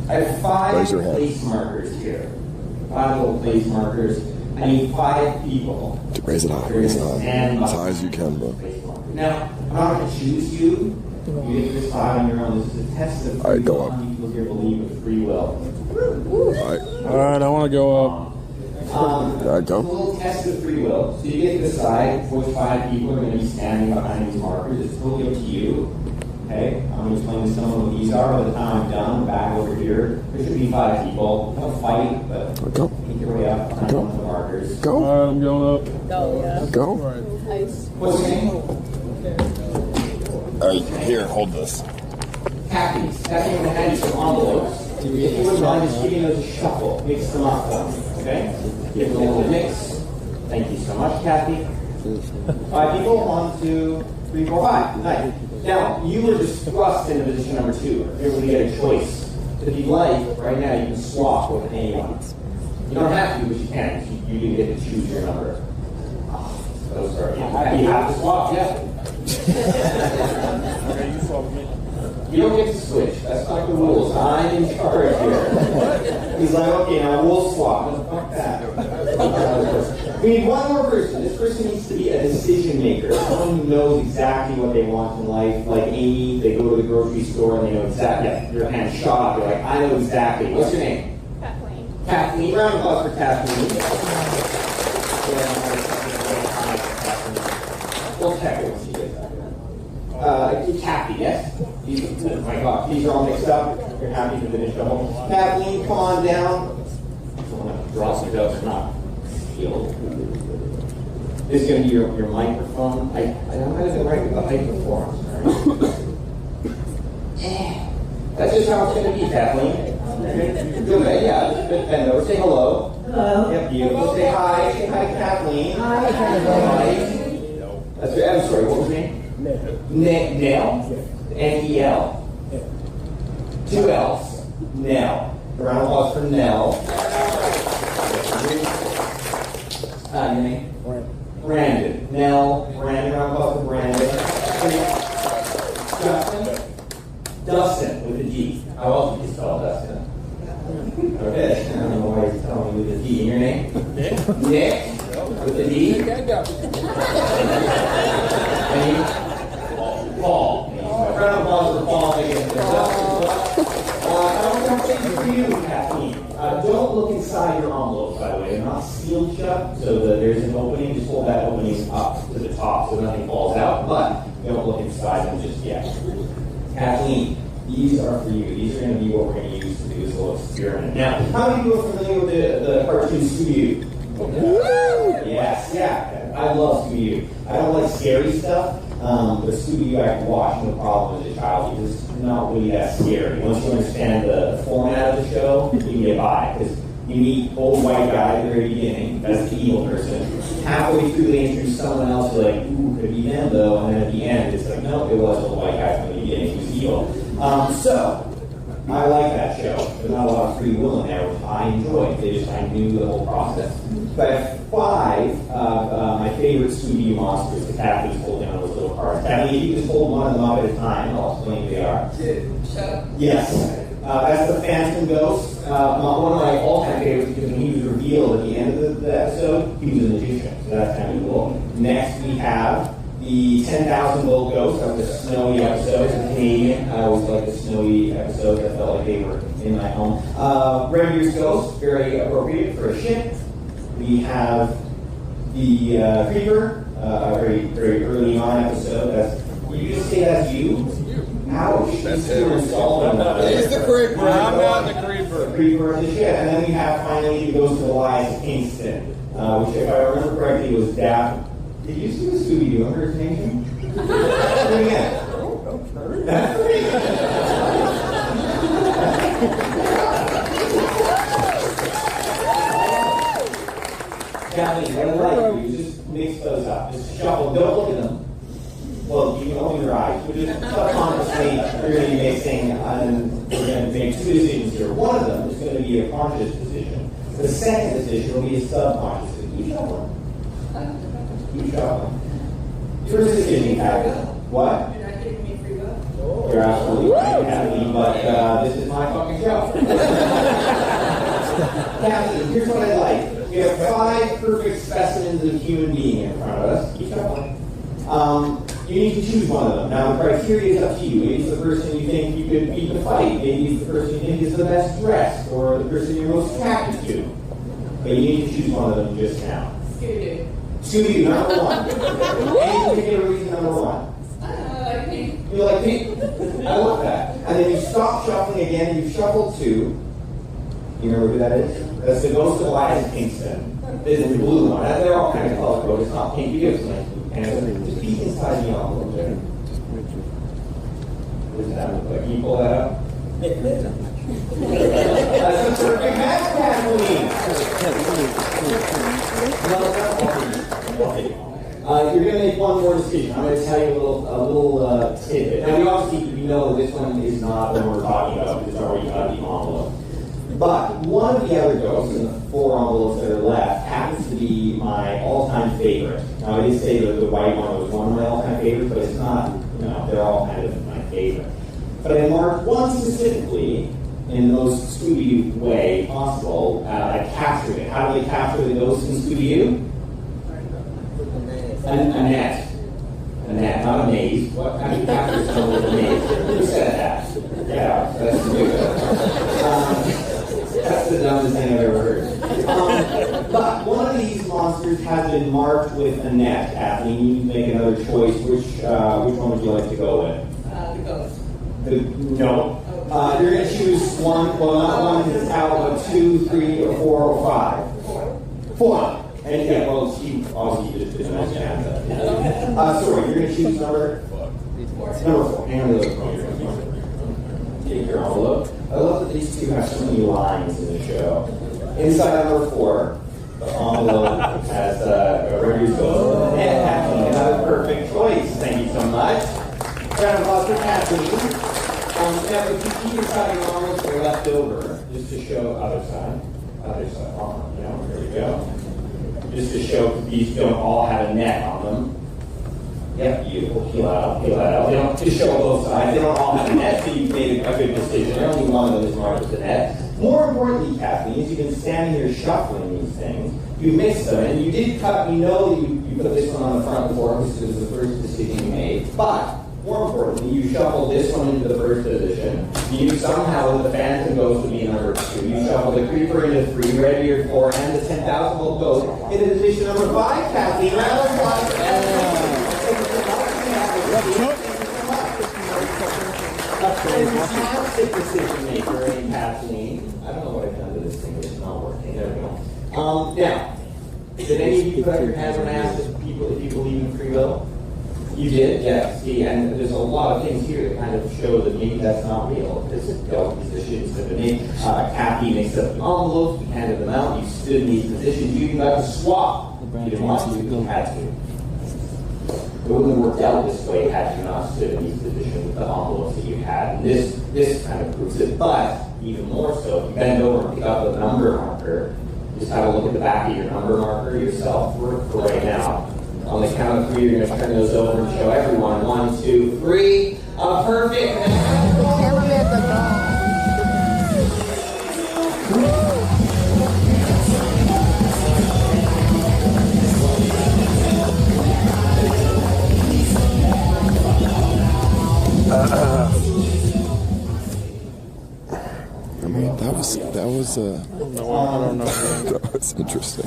I have 5 Raise your hand. place markers here. 5 little place markers. I need 5 people. Raise it high. Raise it high. As high as you can, bro. Now, I'm not going to choose you. You get to decide on your own. This is a test of free will. How many people here believe in free will? Alright, I want to go up. Alright, go. It's a little test of free will. So you get to decide which 5 people are going to be standing behind these markers. It's totally up to you. Okay? I'm going to explain to someone what these are. By the time I'm done, back over here, there should be 5 people. Don't fight, but make your way up behind one of the markers. Go. Alright, I'm going up. Go, yeah. Go. Nice. What's your name? Here, hold this. Kathy. Kathy, I'm going to hand you some envelopes. If you wouldn't mind just giving those a shuffle, mix them up, okay? Give them a little mix. Thank you so much, Kathy. 5 people, 1, 2, 3, 4, 5. Nice. Now, you were just thrust into position number 2. You're able to get a choice. If you'd like, right now, you can swap with anyone. You don't have to, but you can. You can get to choose your number. So sorry. You have to swap, yeah. You don't get to switch. That's not the rules. I'm in charge here. He's like, okay, now we'll swap. Fuck that. We need one more person. This person needs to be a decision maker. Someone who knows exactly what they want in life. Like Amy, they go to the grocery store and they know exactly. Yeah, your hand shot up. You're like, I know exactly. What's your name? Kathleen. Kathleen. Round of applause for Kathleen. We'll check it when she gets back. Kathy, yes? Oh my God, these are all mixed up. You're happy to finish the whole. Kathleen, come on down. I want to draw some notes or not. This is going to be your microphone. I don't know how to write with the height before. That's just how it's going to be, Kathleen. Okay, yeah. Bend over. Say hello. Hello. Yep, beautiful. Say hi. Say hi, Kathleen. Hi, Kathleen. That's right. I'm sorry, what was your name? Nell? N-E-L. 2 L's. Nell. A round of applause for Nell. Your name? Brandon. Nell. Brandon. Round of applause for Brandon. Dustin? Dustin with a D. How else would you spell Dustin? Okay. I don't know why he's telling me with a D. And your name? Nick. With a D. Paul. Round of applause for Paul. For you, Kathleen. Don't look inside your envelopes, by the way. They're not sealed shut, so there's an opening. Just hold that opening up to the top so nothing falls out. But don't look inside them just yet. Kathleen, these are for you. These are going to be what we're going to use to do this little experiment. Now, how many people are familiar with the cartoon Scooby? Yes, yeah. I love Scooby. I don't like scary stuff. But Scooby I can watch no problem as a child because it's not really that scary. Once you understand the format of the show, you can get by. Because you meet old white guy at the very beginning, that's the evil person. Halfway through they introduce someone else, you're like, ooh, could it be them though? And then at the end, it's like, no, it was the white guy from the beginning who's evil. So, I like that show. There's not a lot of free will in there, which I enjoyed. I knew the whole process. But I have 5 of my favorite Scooby monsters. The Kathy's holding on those little cards. Kathy, if you just hold one of them up at a time, I'll explain who they are. Yes. That's the Phantom Ghost. One of my all-time favorites because when he was revealed at the end of the episode, he was a magician. So that's kind of cool. Next, we have the 10,000 Volt Ghost. That was a snowy episode. It's a Canadian. I always like the snowy episodes. I felt like they were in my home. Red Ears Ghost, very appropriate for a ship. We have the Creeper, a very, very early on episode. You just say that's you? Ouch. That's it. He's the Creeper. I'm not the Creeper. The Creeper of the ship. And then we have finally the Ghost of Elias Kingston, which, if I remember correctly, was Daphne. Did you see the Scooby-Doo impersonation? Do it again. That's great. Kathleen, what I like you just mix those up. Just shuffle. Don't look at them. Well, you can open your eyes. We're just subconsciously you're going to be mixing, and we're going to make 2 decisions here. One of them is going to be a conscious decision. The second decision will be a subconscious decision. Keep shuffling. Keep shuffling. First decision, Kathleen. What? You're not giving me free will? You're absolutely right, Kathleen, but this is my fucking show. Captain, here's what I like. We have 5 perfect specimens of human being in front of us. Keep going. You need to choose one of them. Now, the criteria is up to you. Maybe it's the person you think you could beat the fight. Maybe it's the person you think is the best dressed, or the person you're most attracted to. But you need to choose one of them just now. Scooby-Doo. Scooby-Doo, number 1. Any particular reason, number 1? I like pink. You like pink? I love that. And then you stop shuffling again, you shuffle 2. You remember who that is? That's the ghost of Elias Kingston. This is the blue one. They're all kind of color coded. It's not pink. You give some and just peek inside the envelope there. What does that look like? Can you pull that up? That's a perfect match, Kathleen. You're going to make one more decision. I'm going to tell you a little tidbit. Now, we obviously know this one is not what we're talking about because it's already got the envelope. But one of the other ghosts in the 4 envelopes that are left happens to be my all-time favorite. Now, I did say that the white one was one of my all-time favorites, but it's not. They're all kind of my favorite. But I marked one specifically in the most Scooby way possible. I captured it. How do they capture the ghosts in Scooby-Doo? A net. A net, not a maze. What? How do you capture someone with a maze? Who said that? Yeah, that's stupid. That's the dumbest thing I've ever heard. But one of these monsters has been marked with a net, Kathleen. You need to make another choice. Which one would you like to go with? The ghost. No. You're going to choose one. Well, not one because it's out, but 2, 3, or 4, or 5. 4. And yeah, well, you obviously just didn't understand that. Sorry, you're going to choose number 4. Number 4. Hang on to the phone. Take your envelope. I love that these two have so many lines in the show. Inside number 4, the envelope has a Rivers Ghost and Kathleen. Another perfect choice. Thank you so much. Round of applause for Kathleen. Now, if you keep inside your envelopes, they're left over, just to show other side. Here we go. Just to show these don't all have a net on them. Yep, beautiful. Peel out. They don't to show both sides. They don't all have a net, so you've made a good decision. Only one of them is marked with a net. More importantly, Kathleen, is you've been standing here shuffling these things. You mixed them, and you did cut. You know that you put this one on the front before because it was the first decision you made. But more importantly, you shuffled this one into the first position. You knew somehow that the Phantom Ghost would be number 2. You shuffled the Creeper into 3, Red Ear 4, and the 10,000 volt Ghost into position number 5. Kathleen, round of applause. Fantastic decision maker, Kathleen. I don't know what I've done to this thing, but it's not working. There we go. Now, did any of you put up your hands and ask if you believe in free will? You did, yes. See, and there's a lot of things here that kind of show that maybe that's not real. This is positions that have been made. Kathy makes up the envelopes, you handed them out, you stood in these positions, you even got to swap. You didn't want to, you had to. It wouldn't have worked out this way had you not stood in these positions with the envelopes that you had. And this kind of proves it. But even more so, if you bend over and pick up the number marker, just have a look at the back of your number marker yourself for right now. On the count of 3, you're going to turn those over and show everyone. 1, 2, 3. A perfect I mean, that was I don't know. that was interesting.